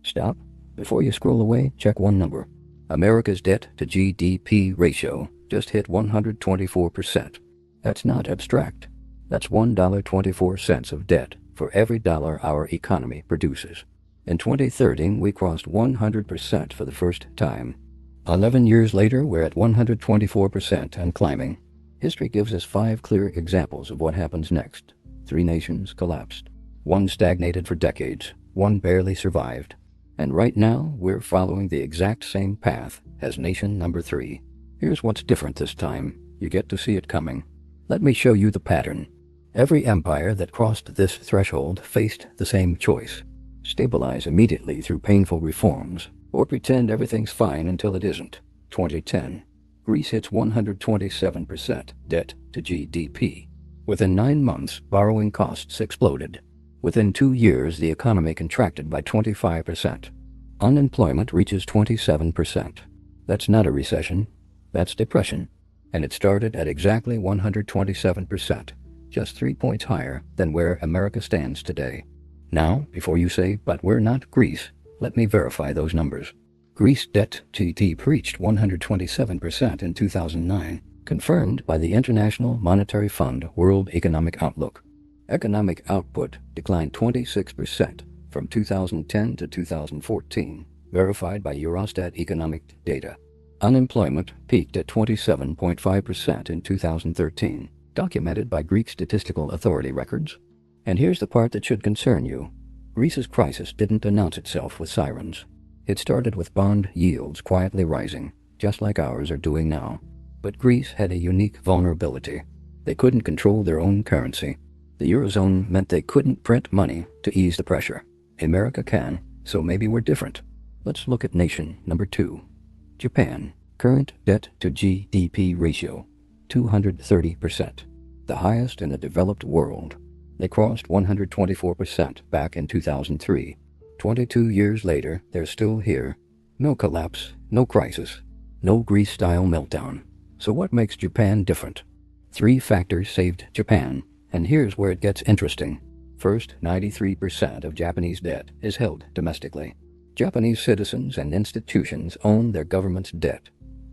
Stop. Before you scroll away, check one number. America's debt-to-GDP ratio just hit 124%. That's not abstract. That's $1.24 of debt for every dollar our economy produces. In 2013, we crossed 100% for the first time. 11 years later, we're at 124% and climbing. History gives us 5 clear examples of what happens next. 3 nations collapsed. 1 stagnated for decades. 1 barely survived. And right now, we're following the exact same path as nation number 3. Here's what's different this time. You get to see it coming. Let me show you the pattern. Every empire that crossed this threshold faced the same choice. Stabilize immediately through painful reforms, or pretend everything's fine until it isn't. 2010. Greece hits 127% debt to GDP. Within 9 months, borrowing costs exploded. Within 2 years, the economy contracted by 25%. Unemployment reaches 27%. That's not a recession. That's depression. And it started at exactly 127%, just 3 points higher than where America stands today. Now, before you say, but we're not Greece, let me verify those numbers. Greece debt to GDP reached 127% in 2009, confirmed by the International Monetary Fund World Economic Outlook. Economic output declined 26% from 2010 to 2014, verified by Eurostat economic data. Unemployment peaked at 27.5% in 2013, documented by Greek Statistical Authority records. And here's the part that should concern you. Greece's crisis didn't announce itself with sirens. It started with bond yields quietly rising, just like ours are doing now. But Greece had a unique vulnerability. They couldn't control their own currency. The Eurozone meant they couldn't print money to ease the pressure. America can, so maybe we're different. Let's look at nation number 2. Japan. Current debt to GDP ratio, 230%. The highest in the developed world. They crossed 124% back in 2003. 22 years later, they're still here. No collapse, no crisis, no Greece-style meltdown. So what makes Japan different? 3 factors saved Japan, and here's where it gets interesting. First, 93% of Japanese debt is held domestically. Japanese citizens and institutions own their government's debt.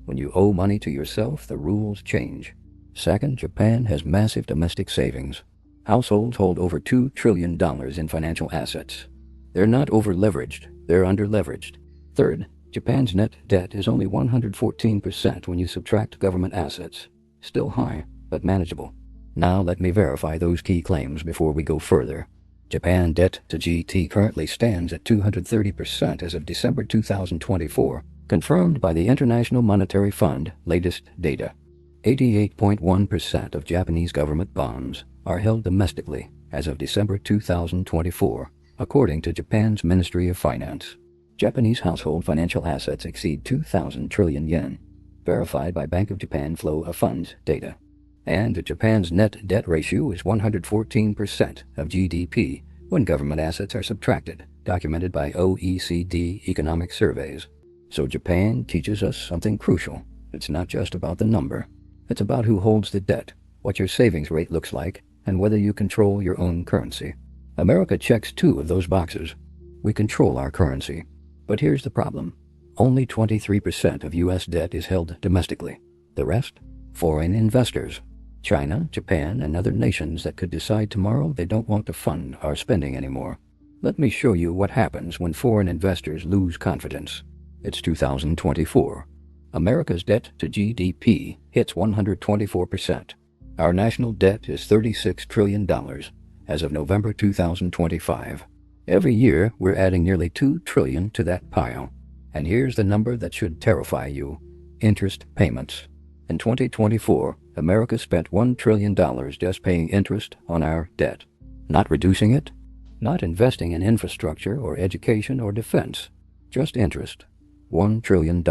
When you owe money to yourself, the rules change. Second, Japan has massive domestic savings. Households hold over $2 trillion in financial assets. They're not over-leveraged, they're under-leveraged. Third, Japan's net debt is only 114% when you subtract government assets. Still high, but manageable. Now let me verify those key claims before we go further. Japan debt to GDP currently stands at 230% as of December 2024, confirmed by the International Monetary Fund latest data. 88.1% of Japanese government bonds are held domestically as of December 2024, according to Japan's Ministry of Finance. Japanese household financial assets exceed 2,000 trillion yen, verified by Bank of Japan Flow of Funds data. And Japan's net debt ratio is 114% of GDP when government assets are subtracted, documented by OECD economic surveys. So Japan teaches us something crucial. It's not just about the number. It's about who holds the debt, what your savings rate looks like, and whether you control your own currency. America checks 2 of those boxes. We control our currency. But here's the problem. Only 23% of U.S. debt is held domestically. The rest? Foreign investors. China, Japan, and other nations that could decide tomorrow they don't want to fund our spending anymore. Let me show you what happens when foreign investors lose confidence. It's 2024. America's debt to GDP hits 124%. Our national debt is $36 trillion as of November 2025. Every year, we're adding nearly $2 trillion to that pile. And here's the number that should terrify you. Interest payments. In 2024, America spent $1 trillion just paying interest on our debt. Not reducing it, not investing in infrastructure or education or defense, just interest. $1 trillion.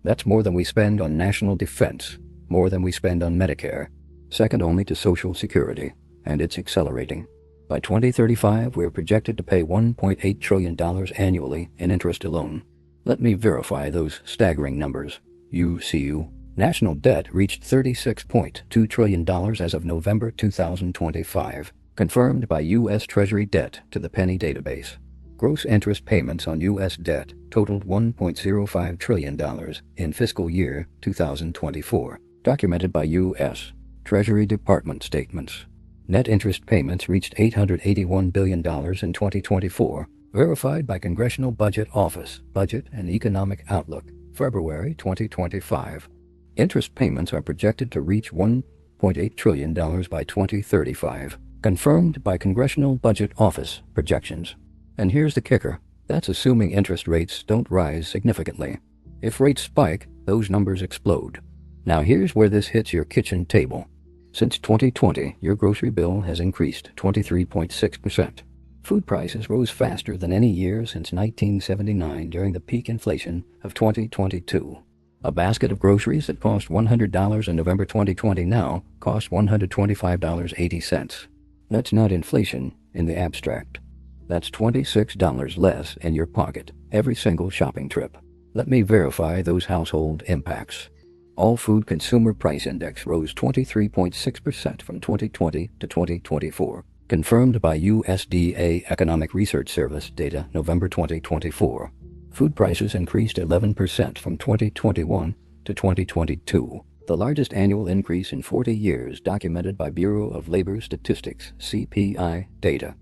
That's more than we spend on national defense, more than we spend on Medicare, second only to Social Security, and it's accelerating. By 2035, we're projected to pay $1.8 trillion annually in interest alone. Let me verify those staggering numbers. UCU. National debt reached $36.2 trillion as of November 2025, confirmed by U.S. Treasury debt to the penny database. Gross interest payments on U.S. debt totaled $1.05 trillion in fiscal year 2024, documented by U.S. Treasury Department statements. Net interest payments reached $881 billion in 2024, verified by Congressional Budget Office, Budget and Economic Outlook, February 2025. Interest payments are projected to reach $1.8 trillion by 2035, confirmed by Congressional Budget Office projections. And here's the kicker. That's assuming interest rates don't rise significantly. If rates spike, those numbers explode. Now here's where this hits your kitchen table. Since 2020, your grocery bill has increased 23.6%. Food prices rose faster than any year since 1979 during the peak inflation of 2022. A basket of groceries that cost $100 in November 2020 now costs $125.80. That's not inflation in the abstract. That's $26 less in your pocket every single shopping trip. Let me verify those household impacts. All Food Consumer Price Index rose 23.6% from 2020 to 2024, confirmed by USDA Economic Research Service data November 2024. Food prices increased 11% from 2021 to 2022, the largest annual increase in 40 years documented by Bureau of Labor Statistics (CPI) data.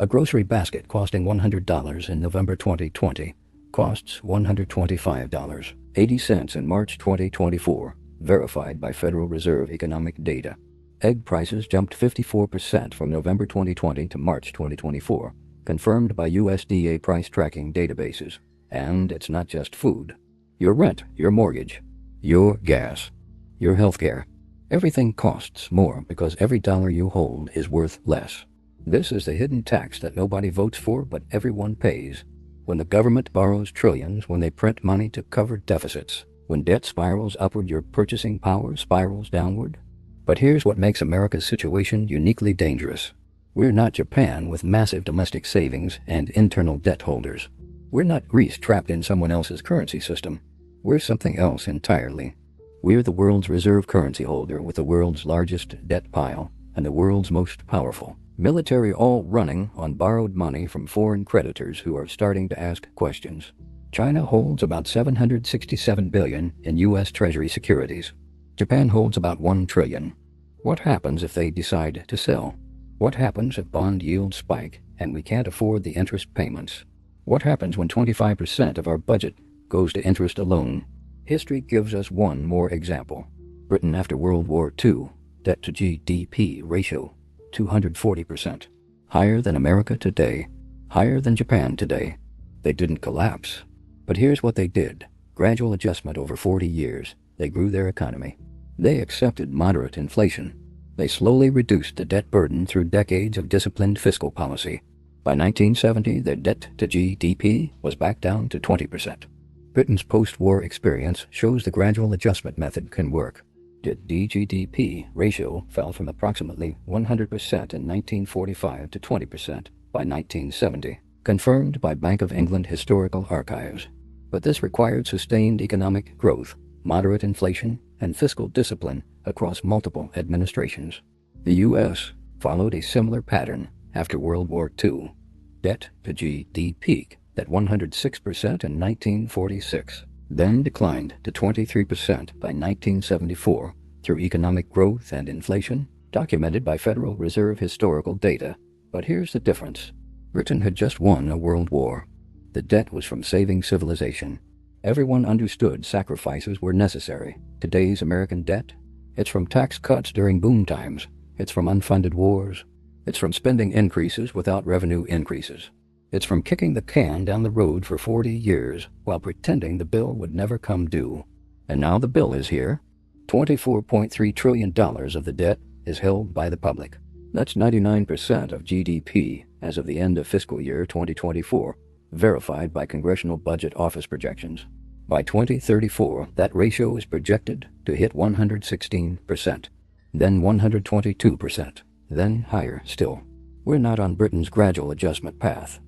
A grocery basket costing $100 in November 2020 costs $125.80 in March 2024, verified by Federal Reserve economic data. Egg prices jumped 54% from November 2020 to March 2024, confirmed by USDA price tracking databases. And it's not just food. Your rent, your mortgage, your gas, your healthcare. Everything costs more because every dollar you hold is worth less. This is the hidden tax that nobody votes for but everyone pays. When the government borrows trillions, when they print money to cover deficits, when debt spirals upward, your purchasing power spirals downward. But here's what makes America's situation uniquely dangerous. We're not Japan with massive domestic savings and internal debt holders. We're not Greece trapped in someone else's currency system. We're something else entirely. We're the world's reserve currency holder with the world's largest debt pile and the world's most powerful military, all running on borrowed money from foreign creditors who are starting to ask questions. China holds about $767 billion in U.S. Treasury securities. Japan holds about $1 trillion. What happens if they decide to sell? What happens if bond yields spike and we can't afford the interest payments? What happens when 25% of our budget goes to interest alone? History gives us one more example. Britain after World War II, debt-to-GDP ratio, 240%. Higher than America today, higher than Japan today. They didn't collapse. But here's what they did. Gradual adjustment over 40 years. They grew their economy. They accepted moderate inflation. They slowly reduced the debt burden through decades of disciplined fiscal policy. By 1970, their debt-to-GDP was back down to 20%. Britain's post-war experience shows the gradual adjustment method can work. Debt-to-GDP ratio fell from approximately 100% in 1945 to 20% by 1970, confirmed by Bank of England historical archives. But this required sustained economic growth, moderate inflation, and fiscal discipline across multiple administrations. The U.S. followed a similar pattern after World War II. Debt-to-GDP peaked at 106% in 1946. Then declined to 23% by 1974 through economic growth and inflation, documented by Federal Reserve historical data. But here's the difference. Britain had just won a world war. The debt was from saving civilization. Everyone understood sacrifices were necessary. Today's American debt? It's from tax cuts during boom times. It's from unfunded wars. It's from spending increases without revenue increases. It's from kicking the can down the road for 40 years while pretending the bill would never come due. And now the bill is here. $24.3 trillion of the debt is held by the public. That's 99% of GDP as of the end of fiscal year 2024, verified by Congressional Budget Office projections. By 2034, that ratio is projected to hit 116%, then 122%, then higher still. We're not on Britain's gradual adjustment path.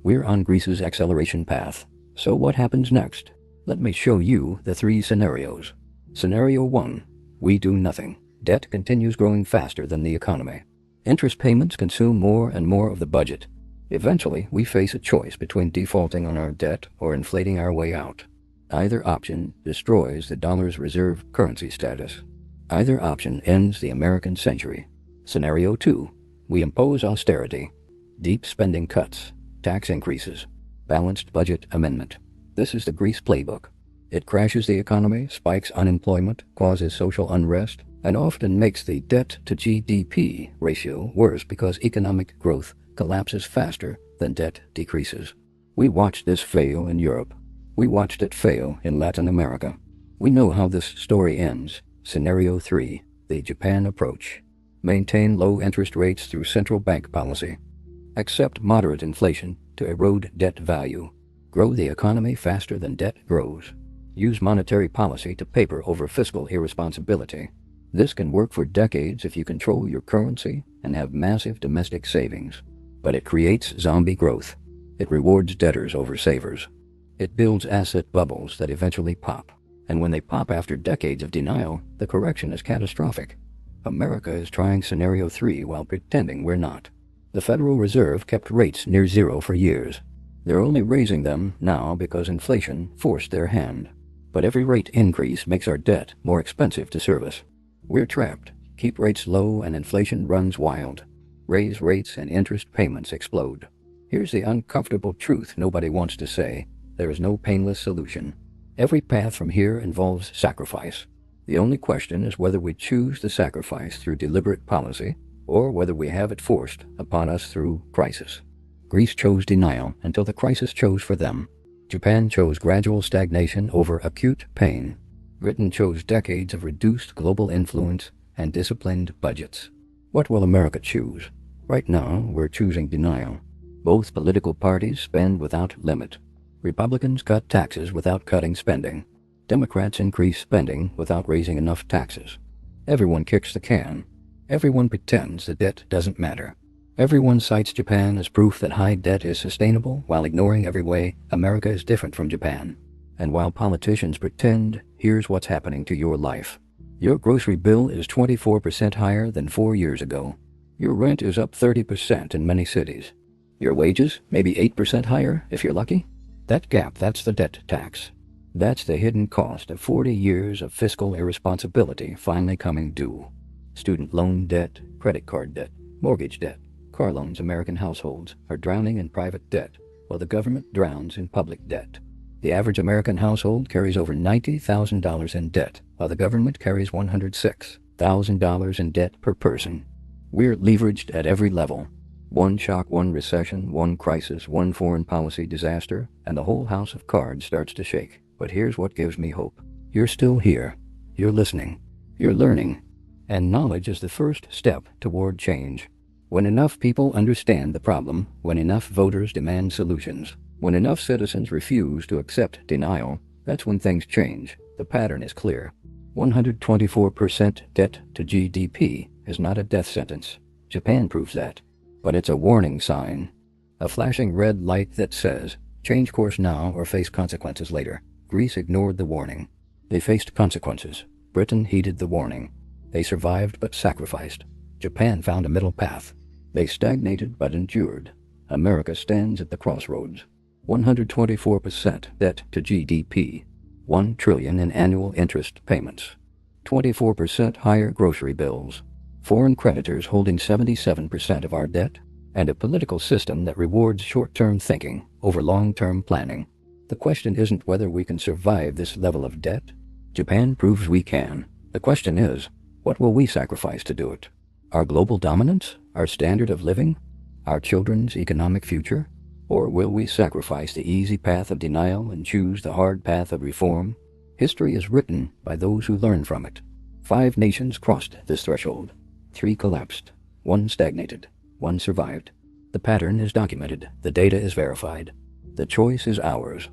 We're on Greece's acceleration path. So what happens next? Let me show you the three scenarios. Scenario 1. We do nothing. Debt continues growing faster than the economy. Interest payments consume more and more of the budget. Eventually, we face a choice between defaulting on our debt or inflating our way out. Either option destroys the dollar's reserve currency status. Either option ends the American century. Scenario 2. We impose austerity, deep spending cuts, tax increases, balanced budget amendment. This is the Greece playbook. It crashes the economy, spikes unemployment, causes social unrest, and often makes the debt-to-GDP ratio worse because economic growth collapses faster than debt decreases. We watched this fail in Europe. We watched it fail in Latin America. We know how this story ends. Scenario 3. The Japan approach. Maintain low interest rates through central bank policy. Accept moderate inflation to erode debt value. Grow the economy faster than debt grows. Use monetary policy to paper over fiscal irresponsibility. This can work for decades if you control your currency and have massive domestic savings. But it creates zombie growth. It rewards debtors over savers. It builds asset bubbles that eventually pop. And when they pop after decades of denial, the correction is catastrophic. America is trying Scenario 3 while pretending we're not. The Federal Reserve kept rates near zero for years. They're only raising them now because inflation forced their hand. But every rate increase makes our debt more expensive to service. We're trapped. Keep rates low and inflation runs wild. Raise rates and interest payments explode. Here's the uncomfortable truth nobody wants to say. There is no painless solution. Every path from here involves sacrifice. The only question is whether we choose the sacrifice through deliberate policy or whether we have it forced upon us through crisis. Greece chose denial until the crisis chose for them. Japan chose gradual stagnation over acute pain. Britain chose decades of reduced global influence and disciplined budgets. What will America choose? Right now, we're choosing denial. Both political parties spend without limit. Republicans cut taxes without cutting spending. Democrats increase spending without raising enough taxes. Everyone kicks the can. Everyone pretends that debt doesn't matter. Everyone cites Japan as proof that high debt is sustainable while ignoring every way America is different from Japan. And while politicians pretend, here's what's happening to your life. Your grocery bill is 24% higher than 4 years ago. Your rent is up 30% in many cities. Your wages may be 8% higher if you're lucky. That gap, that's the debt tax. That's the hidden cost of 40 years of fiscal irresponsibility finally coming due. Student loan debt, credit card debt, mortgage debt, car loans. American households are drowning in private debt, while the government drowns in public debt. The average American household carries over $90,000 in debt, while the government carries $106,000 in debt per person. We're leveraged at every level. One shock, one recession, one crisis, one foreign policy disaster, and the whole house of cards starts to shake. But here's what gives me hope. You're still here. You're listening. You're learning. And knowledge is the first step toward change. When enough people understand the problem, when enough voters demand solutions, when enough citizens refuse to accept denial, that's when things change. The pattern is clear. 124% debt to GDP is not a death sentence. Japan proves that. But it's a warning sign. A flashing red light that says, change course now or face consequences later. Greece ignored the warning. They faced consequences. Britain heeded the warning. They survived but sacrificed. Japan found a middle path. They stagnated but endured. America stands at the crossroads. 124% debt to GDP. $1 trillion in annual interest payments. 24% higher grocery bills. Foreign creditors holding 77% of our debt. And a political system that rewards short-term thinking over long-term planning. The question isn't whether we can survive this level of debt. Japan proves we can. The question is, what will we sacrifice to do it? Our global dominance? Our standard of living? Our children's economic future? Or will we sacrifice the easy path of denial and choose the hard path of reform? History is written by those who learn from it. 5 nations crossed this threshold. 3 collapsed. 1 stagnated. 1 survived. The pattern is documented. The data is verified. The choice is ours.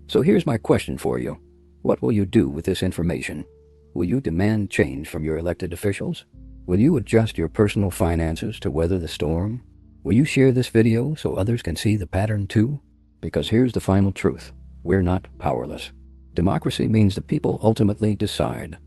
So here's my question for you. What will you do with this information? Will you demand change from your elected officials? Will you adjust your personal finances to weather the storm? Will you share this video so others can see the pattern too? Because here's the final truth. We're not powerless. Democracy means the people ultimately decide.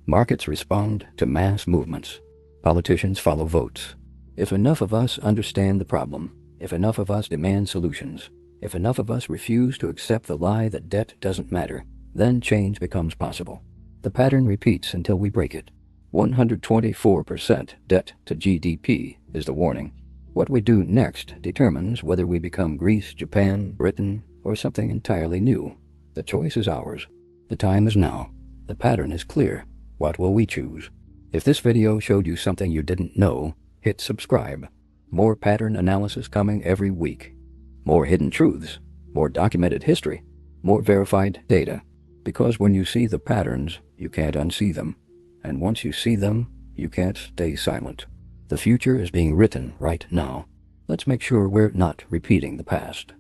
Markets respond to mass movements. Politicians follow votes. If enough of us understand the problem, If enough of us demand solutions, if enough of us refuse to accept the lie that debt doesn't matter, then change becomes possible. The pattern repeats until we break it. 124% debt to GDP is the warning. What we do next determines whether we become Greece, Japan, Britain, or something entirely new. The choice is ours. The time is now. The pattern is clear. What will we choose? If this video showed you something you didn't know, hit subscribe. More pattern analysis coming every week. More hidden truths. More documented history. More verified data. Because when you see the patterns, you can't unsee them. And once you see them, you can't stay silent. The future is being written right now. Let's make sure we're not repeating the past.